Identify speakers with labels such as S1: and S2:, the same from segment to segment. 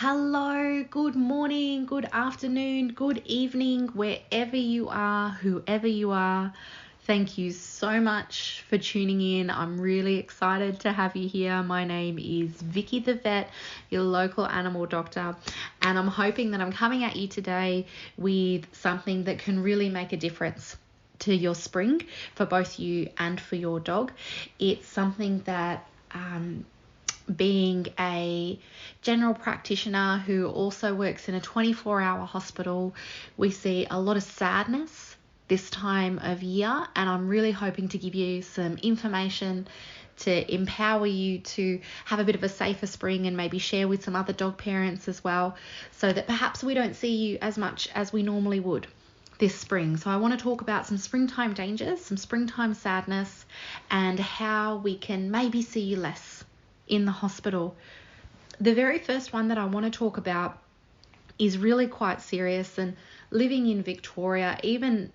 S1: Hello, good morning, good afternoon, good evening, wherever you are, whoever you are. Thank you so much for tuning in. I'm really excited to have you here. My name is Vicky the vet, your local animal doctor, and I'm hoping that I'm coming at you today with something that can really make a difference to your spring for both you and for your dog. It's something that being a general practitioner who also works in a 24-hour hospital, we see a lot of sadness this time of year, and I'm really hoping to give you some information to empower you to have a bit of a safer spring and maybe share with some other dog parents as well, so that perhaps we don't see you as much as we normally would this spring. So I want to talk about some springtime dangers, some springtime sadness, and how we can maybe see you less in the hospital. The very first one that I want to talk about is really quite serious, and living in Victoria, even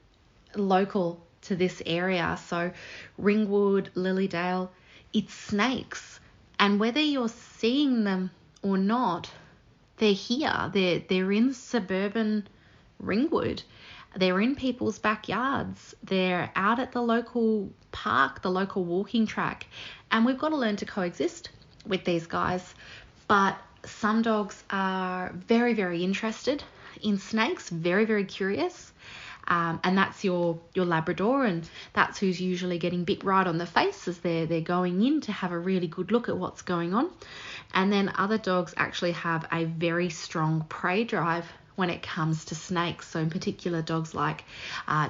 S1: local to this area, so Ringwood, Lilydale, it's snakes. And whether you're seeing them or not, they're here. They're in suburban Ringwood. They're in people's backyards. They're out at the local park, the local walking track. And we've got to learn to coexist with these guys. But some dogs are very, very interested in snakes, very, very curious. And that's your Labrador, and that's who's usually getting bit right on the face as they're going in to have a really good look at what's going on. And then other dogs actually have a very strong prey drive when it comes to snakes. So in particular, dogs like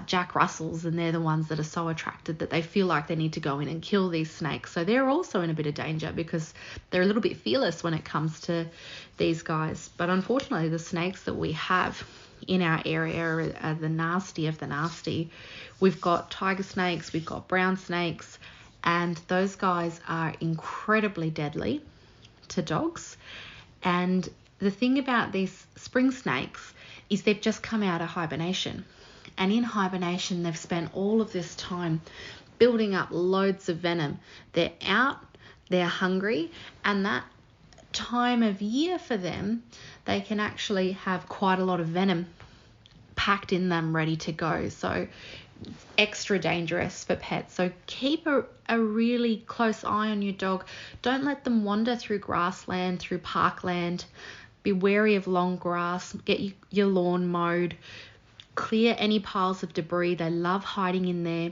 S1: Jack Russells, and they're the ones that are so attracted that they feel like they need to go in and kill these snakes. So they're also in a bit of danger because they're a little bit fearless when it comes to these guys. But unfortunately, the snakes that we have in our area are the nasty of the nasty. We've got tiger snakes, we've got brown snakes, and those guys are incredibly deadly to dogs. And the thing about these spring snakes is they've just come out of hibernation. And in hibernation, they've spent all of this time building up loads of venom. They're out, they're hungry, and that time of year for them, they can actually have quite a lot of venom packed in them ready to go. So extra dangerous for pets. So keep a really close eye on your dog. Don't let them wander through grassland, through parkland. Be wary of long grass. Get your lawn mowed. Clear any piles of debris. They love hiding in there.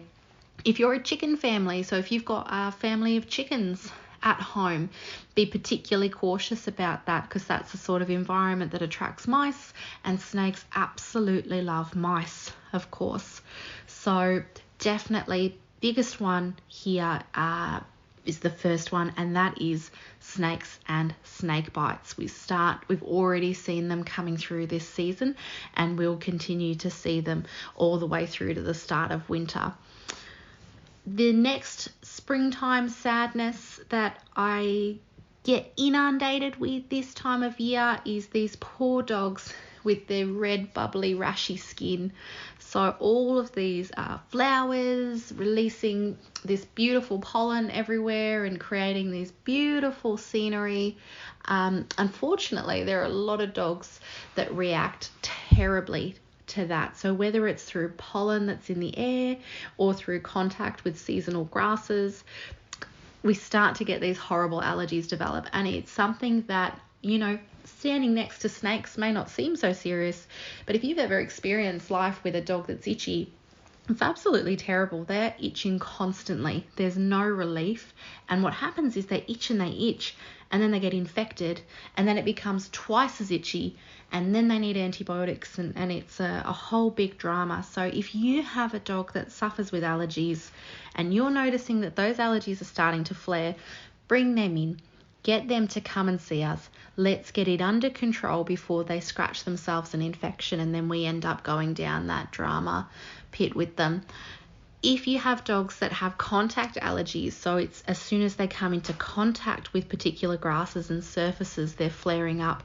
S1: If you're a chicken family, so if you've got a family of chickens at home, be particularly cautious about that, because that's the sort of environment that attracts mice, and snakes absolutely love mice, of course. So definitely biggest one here is the first one, and that is snakes and snake bites. We've already seen them coming through this season, and we'll continue to see them all the way through to the start of winter. The next springtime sadness that I get inundated with this time of year is these poor dogs with their red, bubbly, rashy skin. So all of these flowers releasing this beautiful pollen everywhere and creating this beautiful scenery. Unfortunately, there are a lot of dogs that react terribly to that. So whether it's through pollen that's in the air or through contact with seasonal grasses, we start to get these horrible allergies develop. And it's something that, standing next to snakes may not seem so serious, but if you've ever experienced life with a dog that's itchy, it's absolutely terrible. They're itching constantly. There's no relief. And what happens is they itch and they itch, and then they get infected, and then it becomes twice as itchy, and then they need antibiotics, and it's a whole big drama. So if you have a dog that suffers with allergies and you're noticing that those allergies are starting to flare, bring them in. Get them to come and see us. Let's get it under control before they scratch themselves an infection, and then we end up going down that drama pit with them. If you have dogs that have contact allergies, so it's as soon as they come into contact with particular grasses and surfaces, they're flaring up,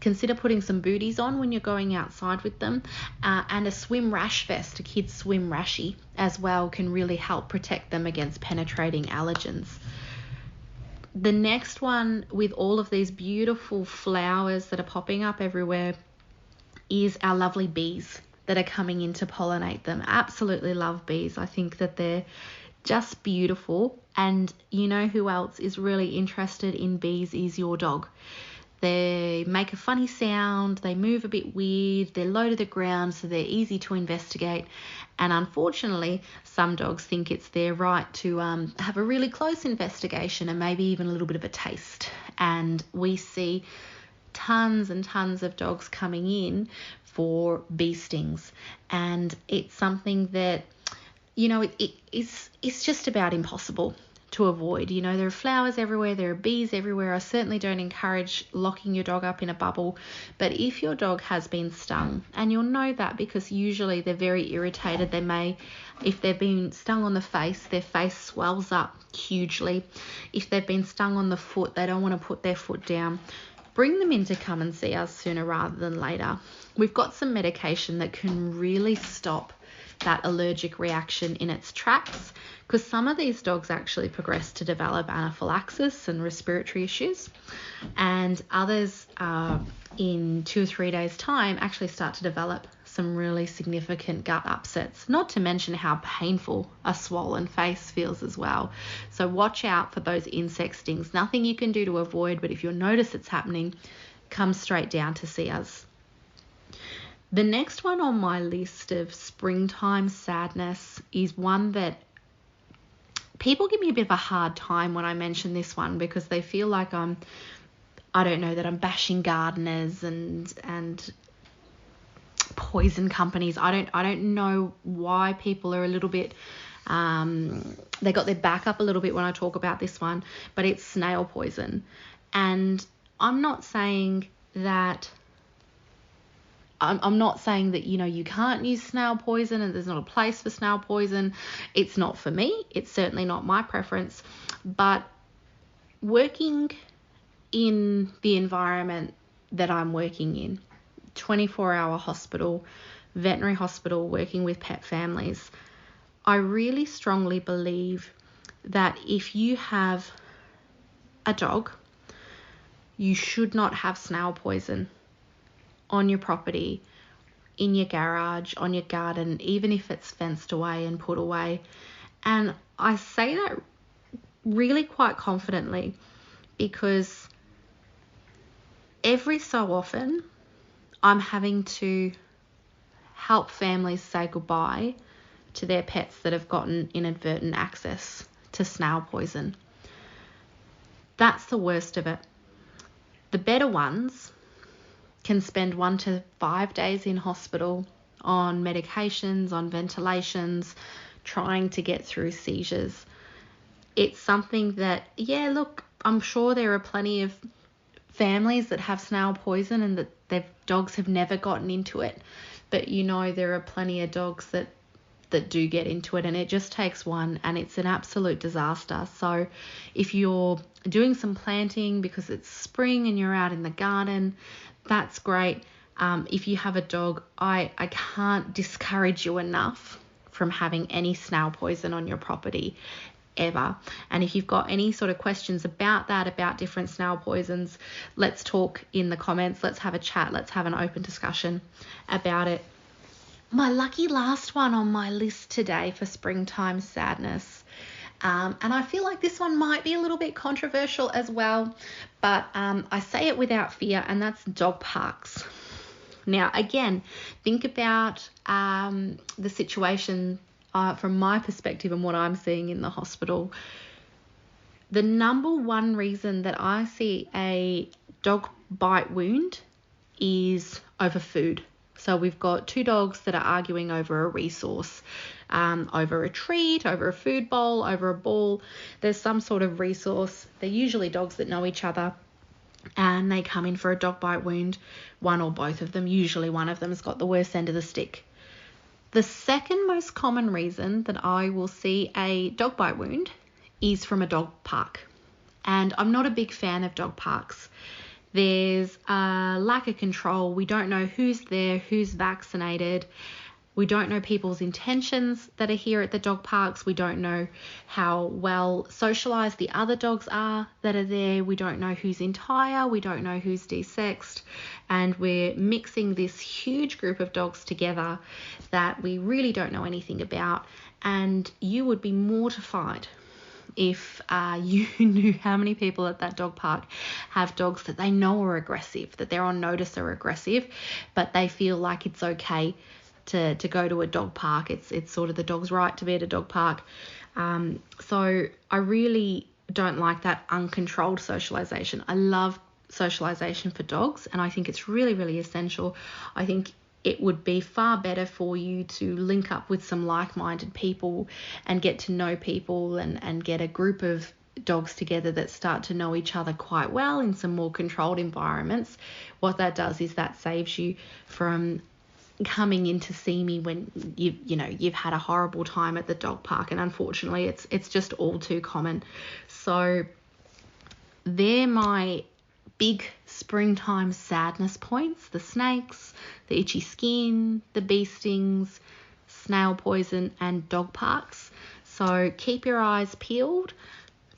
S1: consider putting some booties on when you're going outside with them, and a swim rash vest, a kid's swim rashy as well, can really help protect them against penetrating allergens. The next one, with all of these beautiful flowers that are popping up everywhere, is our lovely bees that are coming in to pollinate them. Absolutely love bees. I think that they're just beautiful. And you know who else is really interested in bees is your dog. They make a funny sound, they move a bit weird, they're low to the ground, so they're easy to investigate. And unfortunately, some dogs think it's their right to have a really close investigation and maybe even a little bit of a taste. And we see tons and tons of dogs coming in for bee stings. And it's something that, you know, it's just about impossible to avoid. You know, there are flowers everywhere, there are bees everywhere. I certainly don't encourage locking your dog up in a bubble, but if your dog has been stung, and you'll know that because usually they're very irritated, they may, if they've been stung on the face, their face swells up hugely. If they've been stung on the foot, they don't want to put their foot down. Bring them in to come and see us sooner rather than later. We've got some medication that can really stop that allergic reaction in its tracks, because some of these dogs actually progress to develop anaphylaxis and respiratory issues, and others in 2 or 3 days time actually start to develop some really significant gut upsets, not to mention how painful a swollen face feels as well. So watch out for those insect stings. Nothing you can do to avoid, but if you notice it's happening, come straight down to see us. The next one on my list of springtime sadness is one that people give me a bit of a hard time when I mention this one, because they feel like that I'm bashing gardeners and poison companies. I don't know why people are a little bit they got their back up a little bit when I talk about this one, but it's snail poison. And I'm not saying that you know, you can't use snail poison and there's not a place for snail poison. It's not for me. It's certainly not my preference. But working in the environment that I'm working in, 24-hour hospital, veterinary hospital, working with pet families, I really strongly believe that if you have a dog, you should not have snail poison on your property, in your garage, on your garden, even if it's fenced away and put away. And I say that really quite confidently, because every so often I'm having to help families say goodbye to their pets that have gotten inadvertent access to snail poison. That's the worst of it. The better ones can spend 1 to 5 days in hospital on medications, on ventilations, trying to get through seizures. It's something that, yeah, look, I'm sure there are plenty of families that have snail poison and that their dogs have never gotten into it. But you know, there are plenty of dogs that do get into it, and it just takes one, and it's an absolute disaster. So if you're doing some planting because it's spring and you're out in the garden, that's great. If you have a dog, I can't discourage you enough from having any snail poison on your property ever. And if you've got any sort of questions about that, about different snail poisons, let's talk in the comments. Let's have a chat. Let's have an open discussion about it. My lucky last one on my list today for springtime sadness. And I feel like this one might be a little bit controversial as well, but I say it without fear, and that's dog parks. Now, again, think about the situation from my perspective and what I'm seeing in the hospital. The number one reason that I see a dog bite wound is over food. So we've got 2 dogs that are arguing over a resource, over a treat, over a food bowl, over a ball. There's some sort of resource. They're usually dogs that know each other, and they come in for a dog bite wound, one or both of them. Usually one of them has got the worst end of the stick. The second most common reason that I will see a dog bite wound is from a dog park. And I'm not a big fan of dog parks. There's a lack of control. We don't know who's there, who's vaccinated. We don't know people's intentions that are here at the dog parks. We don't know how well socialized the other dogs are that are there. We don't know who's entire. We don't know who's desexed. And we're mixing this huge group of dogs together that we really don't know anything about. And you would be mortified if you knew how many people at that dog park have dogs that they know are aggressive, that they're on notice are aggressive, but they feel like it's okay to go to a dog park. It's sort of the dog's right to be at a dog park. So I really don't like that uncontrolled socialization. I love socialization for dogs, and I think it's really, really essential. I think it would be far better for you to link up with some like-minded people and get to know people and get a group of dogs together that start to know each other quite well in some more controlled environments. What that does is that saves you from coming in to see me when you've had a horrible time at the dog park, and unfortunately it's just all too common. So they're my big springtime sadness points: the snakes, the itchy skin, the bee stings, snail poison, and dog parks. So keep your eyes peeled.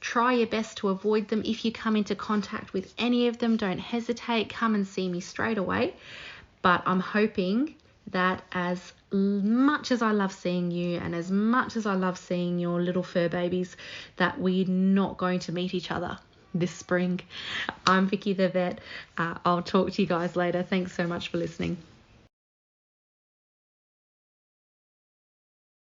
S1: Try your best to avoid them. If you come into contact with any of them, don't hesitate. Come and see me straight away. But I'm hoping that as much as I love seeing you and as much as I love seeing your little fur babies, that we're not going to meet each other this spring. I'm Vicky the vet. I'll talk to you guys later. Thanks so much for listening.